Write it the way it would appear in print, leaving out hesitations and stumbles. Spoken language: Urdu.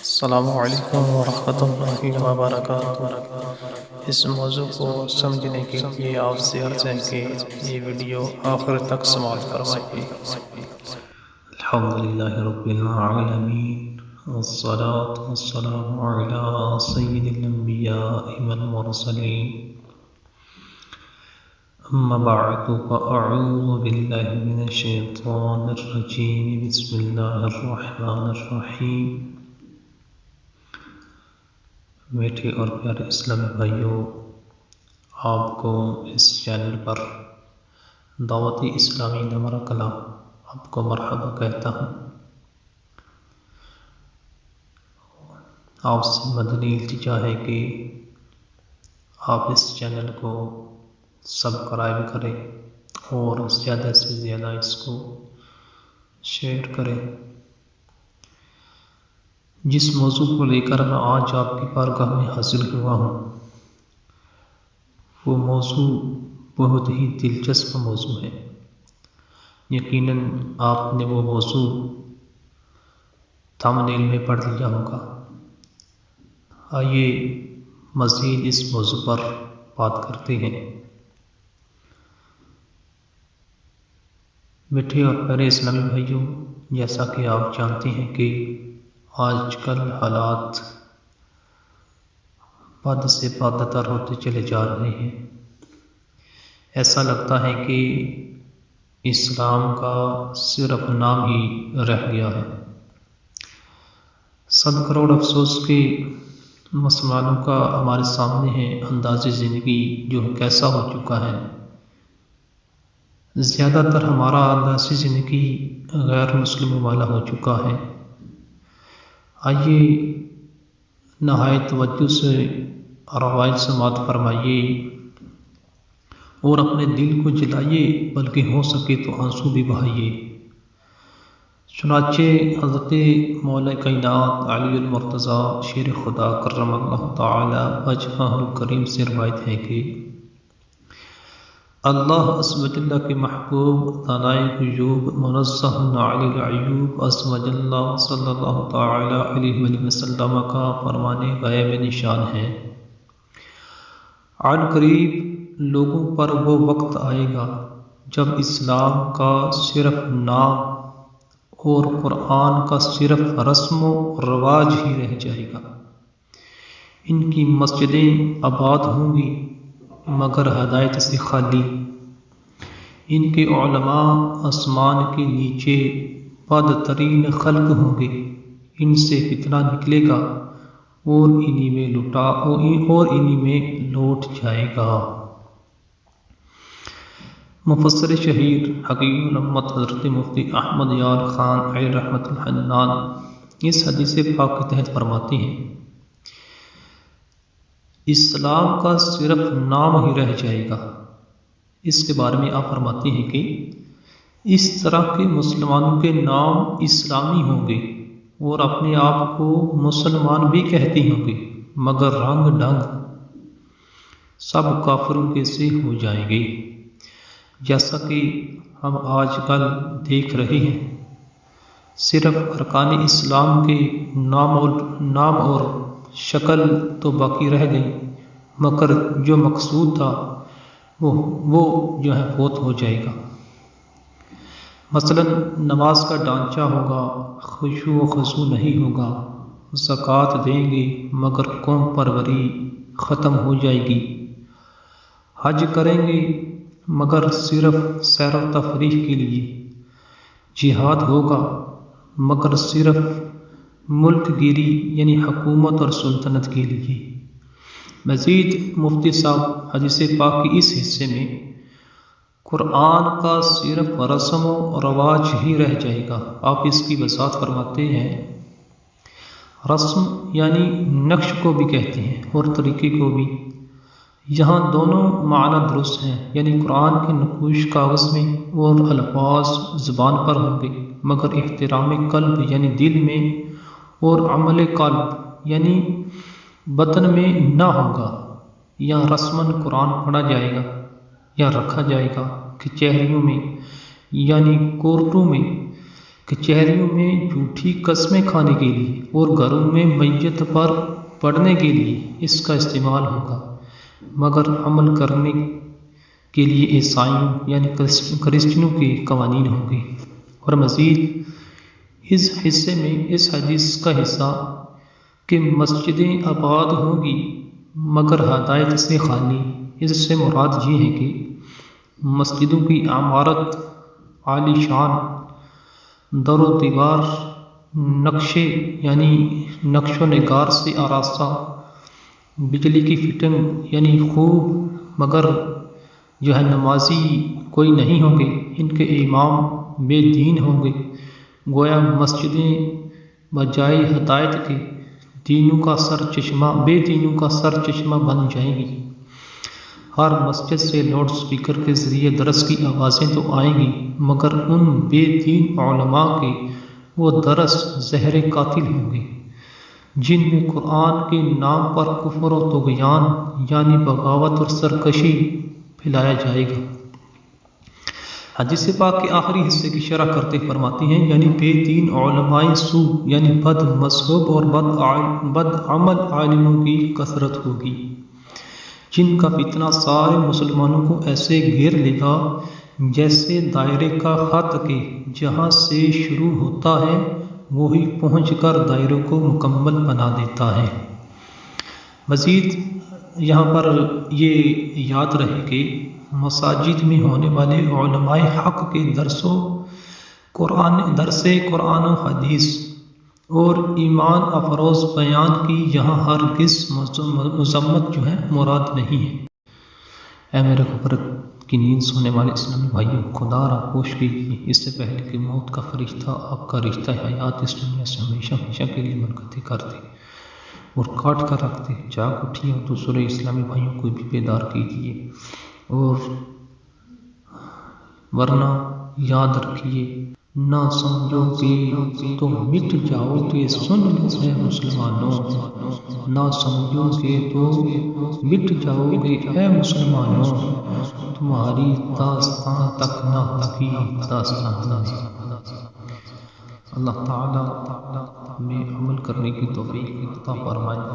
السلام علیکم ورحمۃ اللہ وبرکاتہ۔ اس موضوع کو سمجھنے کے لیے آپ سے عرض ہے کہ یہ ویڈیو آخر تک سماعت فرمائیے۔ الحمد للہ رب العالمین والصلاة والسلام علی سید الانبیاء والمرسلین، اما بعد فاعوذ باللہ من الشیطان الرجیم، بسم اللہ الرحمن الرحیم۔ میٹھے اور پیارے اسلامی بھائیوں، آپ کو اس چینل پر دعوت اسلامی نمرہ کلام آپ کو مرحبا کہتا ہوں۔ آپ سے مدنی التجا ہے کہ آپ اس چینل کو سبسکرائب کریں اور زیادہ سے زیادہ اس کو شیئر کریں۔ جس موضوع کو لے کر میں آج آپ کی بارگاہ میں حاضر ہوا ہوں، وہ موضوع بہت ہی دلچسپ موضوع ہے۔ یقیناً آپ نے وہ موضوع تھمبنیل میں پڑھ لیا ہوگا۔ آئیے مزید اس موضوع پر بات کرتے ہیں۔ میٹھے اور پیارے اسلامی بھائیوں، جیسا کہ آپ جانتے ہیں کہ آج کل حالات بد سے بدتر ہوتے چلے جا رہے ہیں۔ ایسا لگتا ہے کہ اسلام کا صرف نام ہی رہ گیا ہے۔ 100 کروڑ افسوس کے مسلمانوں کا ہمارے سامنے ہے انداز زندگی جو کیسا ہو چکا ہے۔ زیادہ تر ہمارا انداز زندگی غیر مسلموں والا ہو چکا ہے۔ آئیے نہایت توجہ سے روایت سماعت فرمائیے اور اپنے دل کو جلائیے، بلکہ ہو سکے تو آنسو بھی بہائیے۔ چنانچہ حضرت مولا کائنات علی المرتضیٰ شیر خدا کرم اللہ تعالی وجہہ الکریم سے روایت ہے کہ اللہ عز و جل کے محبوب دانائے غیوب منزہ عن العیوب عز و جل صلی اللہ تعالی علیہ وآلہ وسلم کا فرمان غیب نشان ہے، عن قریب لوگوں پر وہ وقت آئے گا جب اسلام کا صرف نام اور قرآن کا صرف رسم و رواج ہی رہ جائے گا۔ ان کی مسجدیں آباد ہوں گی مگر ہدایت سے خالی، ان کے علماء آسمان کے نیچے بدترین خلق ہوں گے، ان سے فتنہ نکلے گا اور انہی میں لوٹ جائے گا۔ مفسر شہیر حکیم الامت حضرت مفتی احمد یار خان علیہ رحمۃ الحنان اس حدیث پاک کے تحت فرماتے ہیں، اسلام کا صرف نام ہی رہ جائے گا۔ اس کے بارے میں آپ فرماتے ہیں کہ اس طرح کے مسلمانوں کے نام اسلامی ہوں گے اور اپنے آپ کو مسلمان بھی کہتے ہوں گے، مگر رنگ ڈھنگ سب کافروں کے سے ہو جائیں گے۔ جیسا کہ ہم آج کل دیکھ رہے ہیں، صرف ارکان اسلام کے نام اور شکل تو باقی رہ گئی، مگر جو مقصود تھا وہ جو ہے فوت ہو جائے گا۔ مثلا نماز کا ڈھانچہ ہوگا، خشوع و خضوع نہیں ہوگا، زکوٰۃ دیں گے مگر قوم پروری ختم ہو جائے گی، حج کریں گے مگر صرف سیر و تفریح کے لیے، جہاد ہوگا مگر صرف ملک گیری یعنی حکومت اور سلطنت کے لیے۔ مزید مفتی صاحب حدیث پاک کی اس حصے میں قرآن کا صرف رسم و رواج ہی رہ جائے گا۔ آپ اس کی وضاحت فرماتے ہیں، رسم یعنی نقش کو بھی کہتے ہیں اور طریقے کو بھی، یہاں دونوں معنی درست ہیں، یعنی قرآن کے نقوش کاغذ میں اور الفاظ زبان پر ہوں گے، مگر احترام قلب یعنی دل میں اور عمل قلب یعنی بطن میں نہ ہوگا۔ یا رسماً قرآن پڑھا جائے گا یا رکھا جائے گا کچہریوں میں یعنی کورٹوں میں، کچہریوں میں جھوٹی قسمیں کھانے کے لیے اور گھروں میں میت پر پڑھنے کے لیے اس کا استعمال ہوگا، مگر عمل کرنے کے لیے عیسائیوں یعنی کرسچنوں کے قوانین ہوں گے۔ اور مزید اس حصے میں اس حدیث کا حصہ کہ مسجدیں آباد ہوں گی مگر ہدایت سے خالی، اس سے مراد یہ ہے کہ مسجدوں کی عمارت عالی شان، در و دیوار نقشے یعنی نقش و نگار سے آراستہ، بجلی کی فٹنگ یعنی خوب، مگر جو ہے نمازی کوئی نہیں ہوں گے، ان کے امام بے دین ہوں گے۔ گویا مسجدیں بجائے ہدایت کے دینوں کا سر چشمہ، بے دینوں کا سر چشمہ بن جائیں گی۔ ہر مسجد سے لاؤڈ سپیکر کے ذریعے درس کی آوازیں تو آئیں گی، مگر ان بے دین علماء کے وہ درس زہر قاتل ہوں گے جن میں قرآن کے نام پر کفر و طغیان یعنی بغاوت اور سرکشی پھیلایا جائے گا۔ حدیث پاک کے آخری حصے کی شرح کرتے فرماتی ہیں یعنی بے دین علماء سو یعنی بد مذہب اور بد عمل عالموں کی کثرت ہوگی، جن کا فتنہ سارے مسلمانوں کو ایسے گھیر لے گا جیسے دائرے کا خط کہ جہاں سے شروع ہوتا ہے وہی پہنچ کر دائروں کو مکمل بنا دیتا ہے۔ مزید یہاں پر یہ یاد رہے کہ مساجد میں ہونے والے علماء حق کے درس قرآن و حدیث اور ایمان افروز بیان کی یہاں ہرگز مذمت جو ہے مراد نہیں ہے۔ اے میرے غفرت کی نیند سونے والے اسلامی بھائیوں، خدا را کوش کیجیے اس سے پہلے کہ موت کا فرشتہ آپ کا رشتہ حیات اس دنیا سے ہمیشہ کے لیے منقطع کر دے اور کاٹ کر رکھ دے۔ جاگ اٹھیے اور دوسرے اسلامی بھائیوں کو بھی بیدار کیجیے، اور ورنہ یاد رکھیے نہ سمجھو گے تو مٹ جاؤ گے، سن لو اے مسلمانوں، نہ سمجھو گے تو مٹ جاؤ گے اے مسلمانوں، تمہاری داستان تک نہ ہوگی داستان۔ اللہ تعالیٰ ہمیں عمل کرنے کی توفیق عطا فرمائے۔